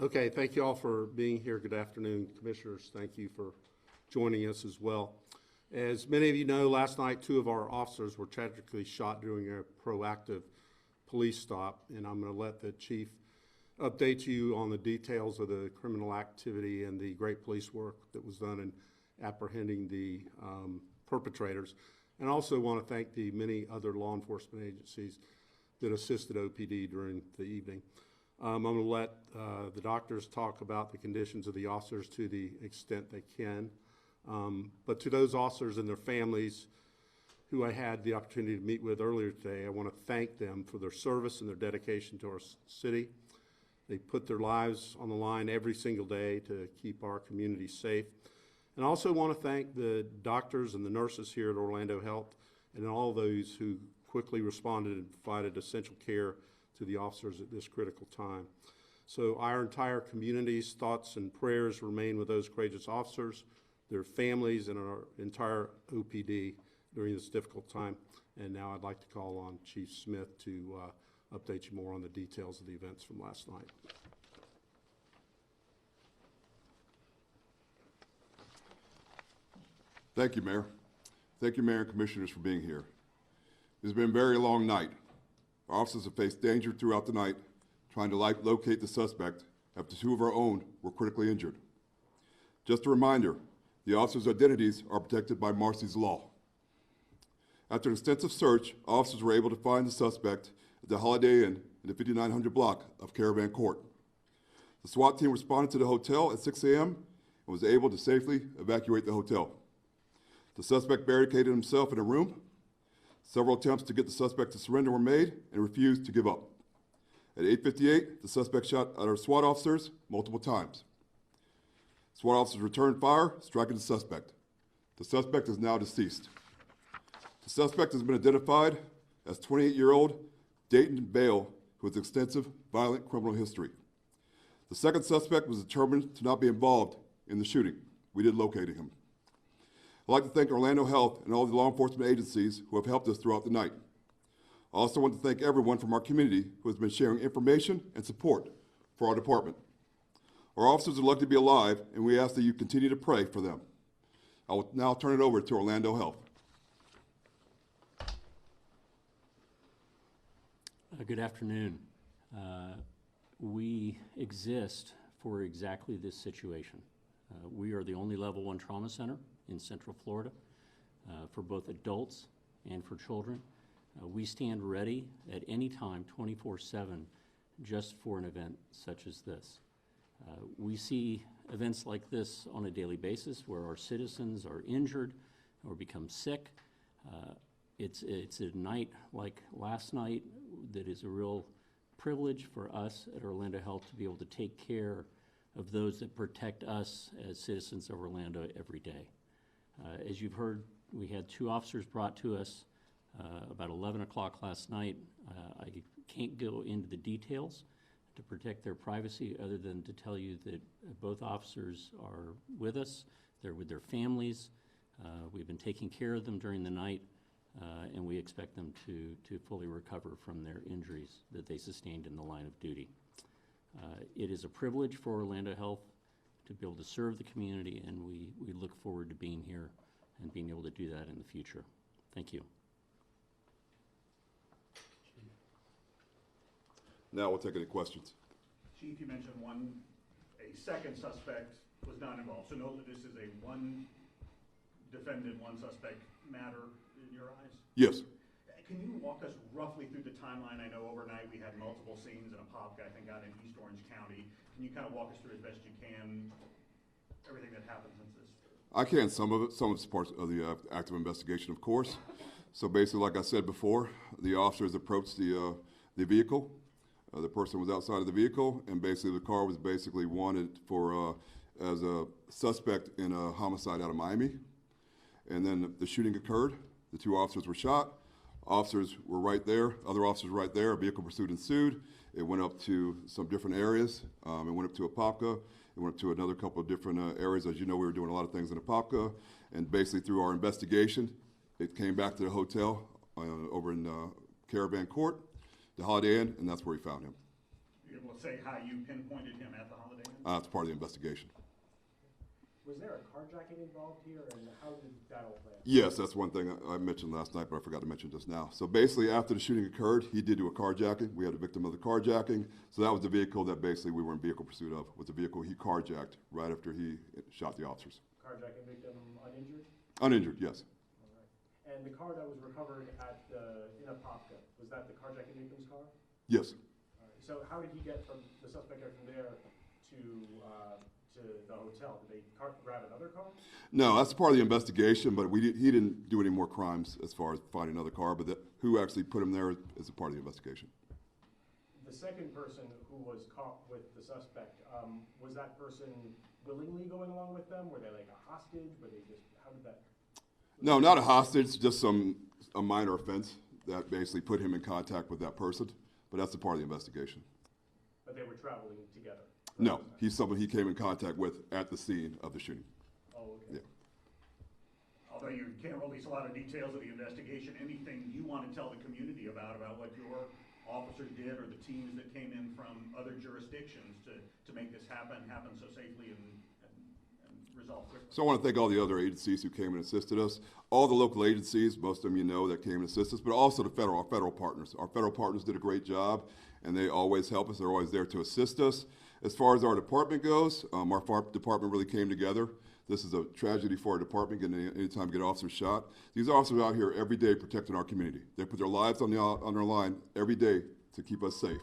Okay, thank you all for being here. Good afternoon, Commissioners. Thank you for joining us as well. As many of you know, last night 2 of our officers were tragically shot during a proactive police stop, and I'm going to let the Chief update you on the details of the criminal activity and the great police work that was done in apprehending the perpetrators. And I also want to thank the many other law enforcement agencies that assisted OPD during the evening. I'm going to let the doctors talk about the conditions of the officers to the extent they can. But to those officers and their families who I had the opportunity to meet with earlier today, I want to thank them for their service and their dedication to our city. They put their lives on the line every single day to keep our community safe. And I also want to thank the doctors and the nurses here at Orlando Health and all those who quickly responded and provided essential care to the officers at this critical time. So our entire community's thoughts and prayers remain with those courageous officers, their families, and our entire OPD during this difficult time. And now I'd like to call on Chief Smith to update you more on the details of the events from last night. Thank you, Mayor. Thank you, Mayor and Commissioners, for being here. It's been a very long night. Our officers have faced danger throughout the night, trying to locate the suspect after 2 of our own were critically injured. Just a reminder, the officers' identities are protected by Marcy's Law. After an extensive search, officers were able to find the suspect at the Holiday Inn in the 5900 block of Caravan Court. The SWAT team responded to the hotel at 6 a.m. and was able to safely evacuate the hotel. The suspect barricaded himself in a room. Several attempts to get the suspect to surrender were made and refused to give up. At 8:58, the suspect shot at our SWAT officers multiple times. SWAT officers returned fire, striking the suspect. The suspect is now deceased. The suspect has been identified as 28-year-old Dayton Bale, who has extensive violent criminal history. The second suspect was determined to not be involved in the shooting. We did locate him. I'd like to thank Orlando Health and all the law enforcement agencies who have helped us throughout the night. I also want to thank everyone from our community who has been sharing information and support for our department. Our officers are lucky to be alive, and we ask that you continue to pray for them. I will now turn it over to Orlando Health. Good afternoon. We exist for exactly this situation. We are the only level 1 trauma center in Central Florida for both adults and for children. We stand ready at any time, 24/7, just for an event such as this. We see events like this on a daily basis where our citizens are injured or become sick. It's a night like last night that is a real privilege for us at Orlando Health to be able to take care of those that protect us as citizens of Orlando every day. As you've heard, we had 2 officers brought to us about 11 o'clock last night. I can't go into the details to protect their privacy other than to tell you that both officers are with us. They're with their families. We've been taking care of them during the night, and we expect them to fully recover from their injuries that they sustained in the line of duty. It is a privilege for Orlando Health to be able to serve the community, and we look forward to being here and being able to do that in the future. Thank you. Now we'll take any questions. Chief, you mentioned a second suspect was not involved. So know that this is a 1 defendant, 1 suspect matter in your eyes? Yes. Can you walk us roughly through the timeline? I know overnight we had multiple scenes in Apopka, I think out in East Orange County. Can you kind of walk us through as best you can everything that happened since this? I can, some of it. Some of it's part of the active investigation, of course. So basically, like I said before, the officers approached the vehicle. The person was outside of the vehicle, and basically the car was basically wanted for as a suspect in a homicide out of Miami. And then the shooting occurred. The 2 officers were shot. Officers were right there, other officers right there. A vehicle pursuit ensued. It went up to some different areas. It went up to Apopka. It went up to another couple of different areas. As you know, we were doing a lot of things in Apopka. And basically through our investigation, it came back to the hotel over in Caravan Court, the Holiday Inn, and that's where we found him. Were you able able to say how you pinpointed him at the Holiday Inn? It's part of the investigation. Was there a carjacking involved here, and how did that all play out? Yes, that's one thing I mentioned last night, but I forgot to mention just now. So basically, after the shooting occurred, he did do a carjacking. We had a victim of the carjacking. So that was the vehicle that basically we were in vehicle pursuit of, was the vehicle he carjacked right after he shot the officers. Carjacking victim uninjured? Uninjured, yes. All right. And the car that was recovered at in Apopka, was that the carjacking victim's car? Yes. All right. So how did he get from the suspect get from there to the hotel? Did they grab another car? No, that's part of the investigation, but he didn't do any more crimes as far as finding another car, but who actually put him there is a part of the investigation. The second person who was caught with the suspect, was that person willingly going along with them? Were they like a hostage? Were they just, how did that? No, not a hostage, just a minor offense that basically put him in contact with that person, but that's a part of the investigation. But they were traveling together? No, he's somebody he came in contact with at the scene of the shooting. Oh, okay. Yeah. Although you can't release a lot of details of the investigation, anything you want to tell the community about what your officers did or the teams that came in from other jurisdictions to make this happen so safely and resolve quickly? So I want to thank all the other agencies who came and assisted us. All the local agencies, most of them you know, that came and assisted us, but also our federal partners. Our federal partners did a great job, and they always help us. They're always there to assist us. As far as our department goes, our department really came together. This is a tragedy for our department, getting any time to get officers shot. These officers are out here every day protecting our community. They put their lives on their line every day to keep us safe.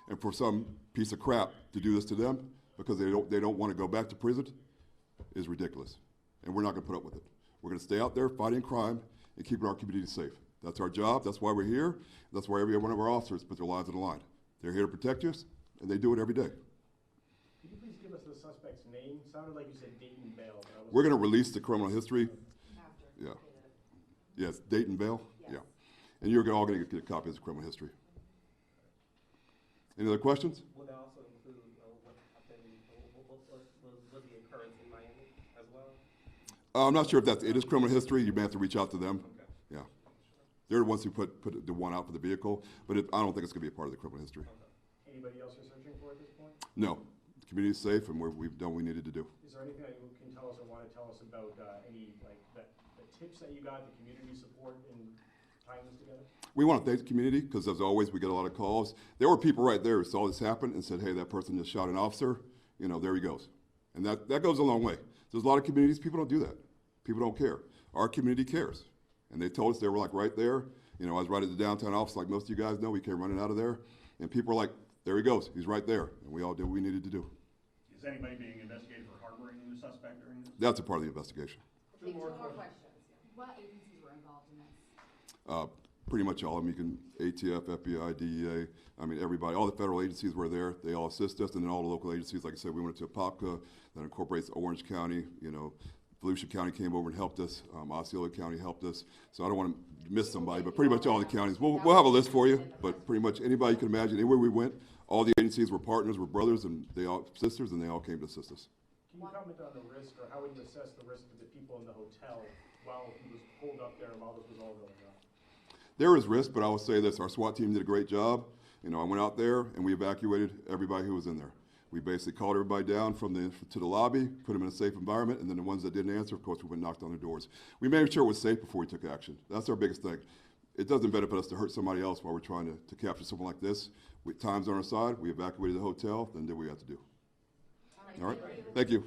And for some piece of crap to do this to them because they don't want to go back to prison is ridiculous. And we're not going to put up with it. We're going to stay out there fighting crime and keeping our community safe. That's our job. That's why we're here. That's why every one of our officers put their lives on the line. They're here to protect us, and they do it every day. Could you please give us the suspect's name? Sounded like you said Dayton Bale. But I wasn't We're going to release the criminal history. After. Yeah. Yes, Dayton Bale? Yes. Yeah. And you're all going to get a copy of the criminal history. Any other questions? Will that also include what happened, was the occurrence in Miami as well? I'm not sure if it is criminal history. You may have to reach out to them. Okay. Yeah. They're the ones who put the one out for the vehicle, but I don't think it's going to be a part of the criminal history. Anybody else you're searching for at this point? No. The community's safe, and we've done what we needed to do. Is there anything that you can tell us or want to tell us about any the tips that you got, the community support in tying this together? We want to thank the community because, as always, we get a lot of calls. There were people right there who saw this happen and said, hey, that person just shot an officer. There he goes. And that goes a long way. There's a lot of communities, people don't do that. People don't care. Our community cares. And they told us they were like right there. I was right at the downtown office, like most of you guys know. We came running out of there. And people were like, there he goes. He's right there. And we all did what we needed to do. Is anybody being investigated for harboring the suspect during this? That's a part of the investigation. Okay, two more questions. What agencies were involved in this? Pretty much all of them. ATF, FBI, DEA, everybody. All the federal agencies were there. They all assist us. And then all the local agencies, like I said, we went to Apopka, that incorporates Orange County. Volusia County came over and helped us. Osceola County helped us. So I don't want to miss somebody, but pretty much all the counties. We'll have a list for you, but pretty much anybody you can imagine, anywhere we went, all the agencies were partners, were brothers, and sisters, and they all came to assist us. Can you comment on the risk, or how would you assess the risk of the people in the hotel while he was pulled up there and while this was all going on? There is risk, but I will say this, our SWAT team did a great job. I went out there and we evacuated everybody who was in there. We basically called everybody down to the lobby, put them in a safe environment, and then the ones that didn't answer, of course, we went and knocked on their doors. We made sure it was safe before we took action. That's our biggest thing. It doesn't benefit us to hurt somebody else while we're trying to capture someone like this. Time's on our side, we evacuated the hotel, then did what we had to do. All right, thank you.